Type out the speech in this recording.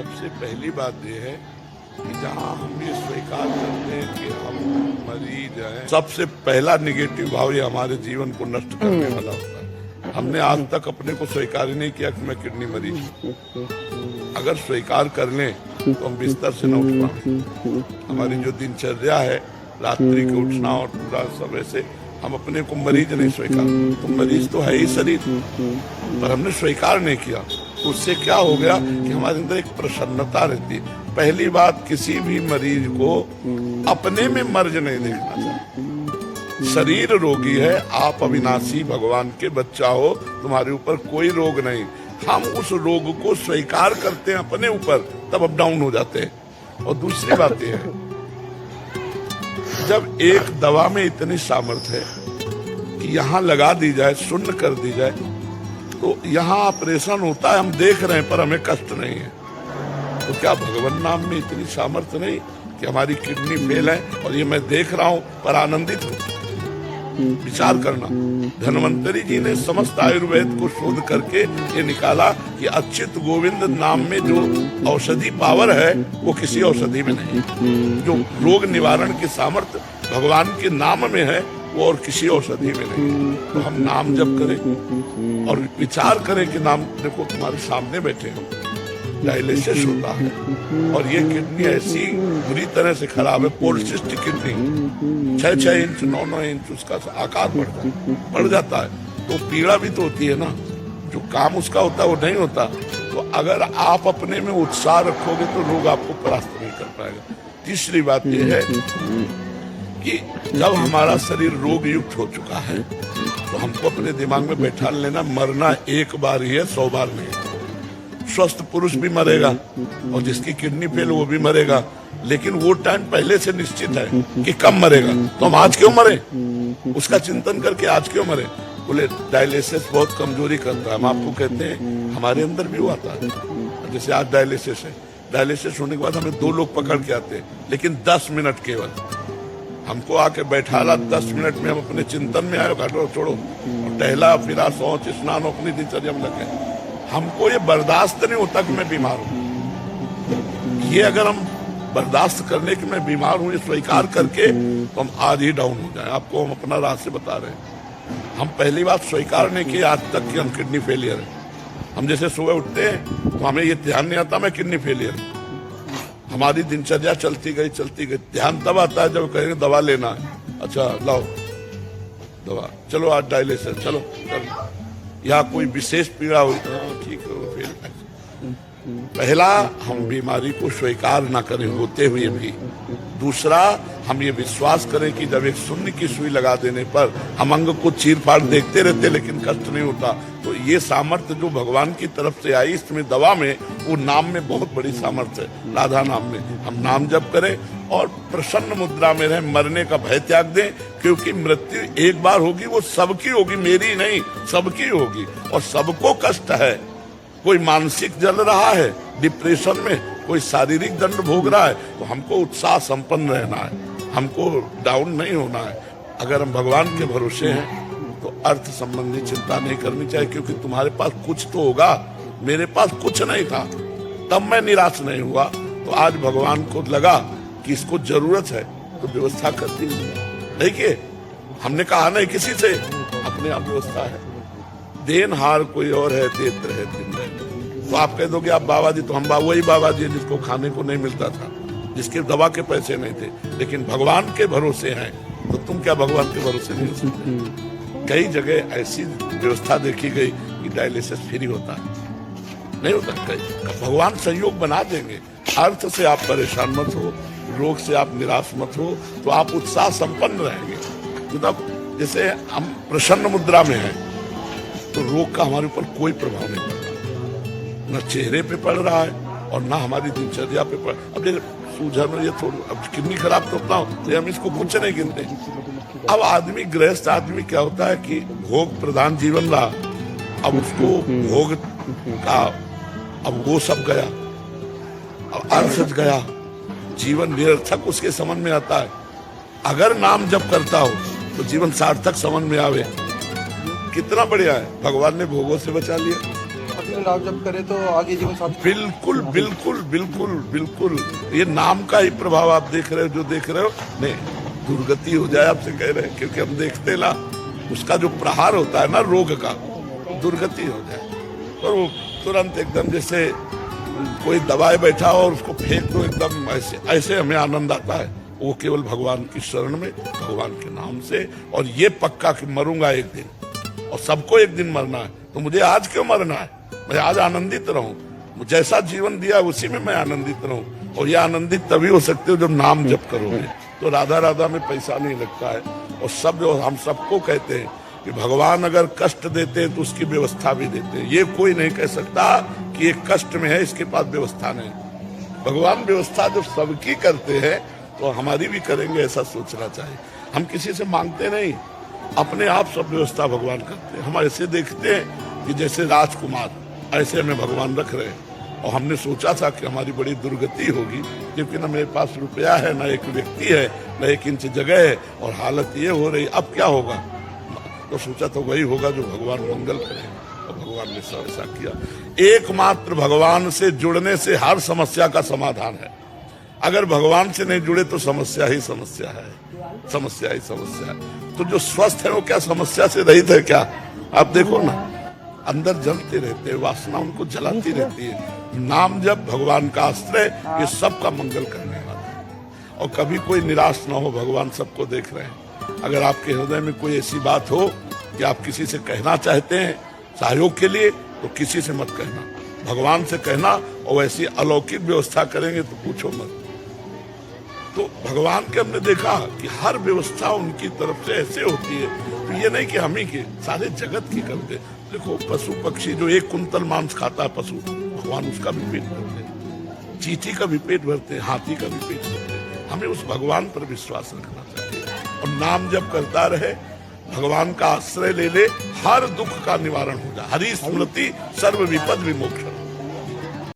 सबसे पहली बात यह है कि जहाँ हम ये स्वीकार करते हैं कि हम मरीज हैं, सबसे पहला निगेटिव भाव ये हमारे जीवन को नष्ट करने वाला होता है। हमने आज तक अपने को स्वीकार ही नहीं किया कि मैं किडनी मरीज हूँ। अगर स्वीकार कर लें तो हम बिस्तर से न उठ पाएं। हमारी जो दिनचर्या है, रात्रि के उठना और पूरा समय से हम अपने को मरीज नहीं स्वीकार, तो मरीज तो है ही शरीर, पर हमने स्वीकार नहीं किया। तो उससे क्या हो गया कि हमारे अंदर एक प्रसन्नता रहती है। पहली बात, किसी भी मरीज को अपने में मर्ज नहीं देखना चाहिए। शरीर रोगी है, आप अविनाशी भगवान के बच्चा हो, तुम्हारे ऊपर कोई रोग नहीं। हम उस रोग को स्वीकार करते हैं अपने ऊपर, तब अप डाउन हो जाते हैं। और दूसरी बात यह है, जब एक दवा में इतनी सामर्थ्य है कि यहाँ लगा दी जाए, शून्य कर दी जाए, तो यहाँ ऑपरेशन होता है, हम देख रहे हैं, पर हमें कष्ट नहीं है। तो क्या भगवान नाम में इतनी सामर्थ्य नहीं कि हमारी किडनी फेल है और ये मैं देख रहा हूँ पर आनंदित हूँ? विचार करना। धन्वंतरी जी ने समस्त आयुर्वेद को शोध करके ये निकाला कि अच्युत गोविंद नाम में जो औषधि पावर है वो किसी औषधि में नहीं। जो रोग निवारण की सामर्थ्य भगवान के नाम में है वो और किसी औषधि में नहीं। तो हम नाम जप करें और विचार करें कि नाम, देखो तुम्हारे सामने बैठे हो, डायलिसिस होता है और ये किडनी ऐसी बुरी तरह से खराब है, पॉलिसिस्टिक किडनी, 6-6 इंच 9-9 इंच उसका आकार बढ़ जाता है। तो पीड़ा भी तो होती है ना, जो काम उसका होता है वो नहीं होता। तो अगर आप अपने में उत्साह रखोगे तो लोग आपको परास्त नहीं कर पाएगा। तीसरी बात यह है कि जब हमारा शरीर रोग युक्त हो चुका है तो हमको अपने दिमाग में बैठा लेना, मरना एक बार ही है, 100 बार नहीं। स्वस्थ पुरुष भी मरेगा और जिसकी किडनी फेल वो भी मरेगा, लेकिन वो टाइम पहले से निश्चित है कि कब मरेगा। तो हम आज क्यों मरे, उसका चिंतन करके आज क्यों मरे। बोले डायलिसिस बहुत कमजोरी करता है। हम आपको कहते हैं हमारे अंदर भी वो आता है। जैसे आज डायलिसिस है, डायलिसिस होने के बाद हमें 2 लोग पकड़ के आते हैं, लेकिन 10 मिनट केवल हमको आके बैठाला। 10 मिनट में हम अपने चिंतन में आए, काटो छोड़ो और टहला फिरा, शौच स्नान अपनी दिनचर्या में लगे। हमको ये बर्दाश्त नहीं होता कि मैं बीमार हूँ। ये अगर हम बर्दाश्त करने की मैं बीमार हूँ, ये स्वीकार करके, तो हम आज ही डाउन हो जाए। आपको हम अपना रहस्य बता रहे हैं। हम पहली बात स्वीकार नहीं की आज तक कि हम किडनी फेलियर है। हम जैसे सुबह उठते हैं तो हमें ये ध्यान नहीं आता मैं किडनी फेलियर। हमारी दिनचर्या चलती गई। ध्यान तब आता है जब कहेंगे दवा लेना है, अच्छा लाओ दवा, चलो आज डायलिसिस, चलो या कोई विशेष पीड़ा हुई, ठीक है फिर। पहला, हम बीमारी को स्वीकार ना करें होते हुए भी। दूसरा, हम ये विश्वास करें कि जब एक शून्य की सुई लगा देने पर हम अंग को चीर फाड़ देखते रहते लेकिन कष्ट नहीं होता। तो ये सामर्थ्य जो भगवान की तरफ से आई इसमें दवा में, वो नाम में बहुत बड़ी सामर्थ्य है। राधा नाम में हम नाम जप करें और प्रसन्न मुद्रा में रहें, मरने का भय त्याग दें, क्योंकि मृत्यु एक बार होगी, वो सबकी होगी, मेरी नहीं, सबकी होगी और सबको कष्ट है। कोई मानसिक जल रहा है डिप्रेशन में, कोई शारीरिक दंड भोग रहा है, तो हमको उत्साह संपन्न रहना है, हमको डाउन नहीं होना है। अगर हम भगवान के भरोसे हैं तो अर्थ संबंधी चिंता नहीं करनी चाहिए, क्योंकि तुम्हारे पास कुछ तो होगा। मेरे पास कुछ नहीं था, तब मैं निराश नहीं हुआ। तो आज भगवान को लगा कि इसको जरूरत है तो व्यवस्था करती है। देखिए, हमने कहा नहीं किसी से, अपने आप व्यवस्था है। देनहार कोई और है, देत रहे दिन रहे। तो आप कह दोगे आप बाबा जी, तो हम वही बाबा जी जिसको खाने को नहीं मिलता था, जिसके दवा के पैसे नहीं थे, लेकिन भगवान के भरोसे हैं। तो तुम क्या भगवान के भरोसे नहीं हो सकते? कई जगह ऐसी व्यवस्था देखी गई कि डायलिसिस फ्री होता है, नहीं होता। कई भगवान संयोग बना देंगे। अर्थ से आप परेशान मत हो, रोग से आप निराश मत हो, तो आप उत्साह संपन्न रहेंगे। मतलब जैसे हम प्रसन्न मुद्रा में हैं तो रोग का हमारे ऊपर कोई प्रभाव नहीं पड़ रहा, न चेहरे पे पड़ रहा है और ना हमारी दिनचर्या पे पड़। अब जैसे सूझन ये थोड़ा, अब किडनी खराब तो होता हूँ तो हम इसको कुछ नहीं गिनते। अब आदमी, गृहस्थ आदमी क्या होता है कि भोग प्रधान जीवन रहा, अब उसको भोग का, अब वो सब गया, अब अर्थ गया, जीवन निरर्थक उसके समझ में आता है। अगर नाम जप करता हो तो जीवन सार्थक समझ में आवे। कितना बढ़िया है, भगवान ने भोगों से बचा लिया। लाभ जप करे तो आगे जीवन साथी। बिल्कुल बिल्कुल बिल्कुल बिल्कुल, ये नाम का ही प्रभाव आप देख रहे हो, जो देख रहे हो। नहीं, दुर्गति हो जाए आपसे कह रहे हैं, क्योंकि हम देखते ला उसका जो प्रहार होता है ना रोग का, दुर्गति हो जाए और वो तुरंत एकदम जैसे कोई दबाए बैठा हो और उसको फेंक दो, एकदम ऐसे ऐसे हमें आनंद आता है। वो केवल भगवान की शरण में, भगवान के नाम से। और ये पक्का कि मरूंगा एक दिन, और सबको एक दिन मरना है, तो मुझे आज क्यों मरना है? मैं आज आनंदित रहूं, जैसा जीवन दिया उसी में मैं आनंदित रहूं। और ये आनंदित तभी हो सकते हो जब नाम जप करोगे। तो राधा राधा में पैसा नहीं लगता है। और सब जो हम सबको कहते हैं कि भगवान अगर कष्ट देते हैं तो उसकी व्यवस्था भी देते हैं। ये कोई नहीं कह सकता कि ये कष्ट में है, इसके पास व्यवस्था नहीं। भगवान व्यवस्था जब सबकी करते हैं तो हमारी भी करेंगे, ऐसा सोचना चाहिए। हम किसी से मांगते नहीं, अपने आप सब व्यवस्था भगवान करते हैं। हम ऐसे देखते हैं कि जैसे राजकुमार, ऐसे हमें भगवान रख रहे हैं। और हमने सोचा था कि हमारी बड़ी दुर्गति होगी, क्योंकि न मेरे पास रुपया है, न एक व्यक्ति है, न एक इंच जगह है, और हालत ये हो रही, अब क्या होगा? तो सोचा तो वही होगा जो भगवान मंगल करेंगे, और भगवान ने सब ऐसा किया। एकमात्र भगवान से जुड़ने से हर समस्या का समाधान है। अगर भगवान से नहीं जुड़े तो समस्या ही समस्या है, समस्या ही समस्या है। तो जो स्वस्थ है वो क्या समस्या से रहित है क्या? आप देखो ना, अंदर जलते रहते हैं, वासना उनको जलाती रहती है। नाम जब भगवान का आश्रय, ये सबका मंगल करने वाला है। और कभी कोई निराश ना हो, भगवान सबको देख रहे हैं। अगर आपके हृदय में कोई ऐसी बात हो कि आप किसी से कहना चाहते हैं सहयोग के लिए, तो किसी से मत कहना, भगवान से कहना। और ऐसी अलौकिक व्यवस्था करेंगे तो पूछो मत। तो भगवान के हमने देखा कि हर व्यवस्था उनकी तरफ से ऐसे होती है। तो ये नहीं कि हम ही के, सारे जगत की करते। देखो पशु पक्षी जो 1 कुंतल मांस खाता है पशु, भगवान उसका भी पेट भरते हैं, चींटी का भी पेट भरते हैं, हाथी का भी पेट भरते हैं। हमें उस भगवान पर विश्वास रखना चाहिए और नाम जप करता रहे, भगवान का आश्रय ले ले, हर दुख का निवारण हो जाए। हरि स्मृति सर्व विपद विमोक्षण।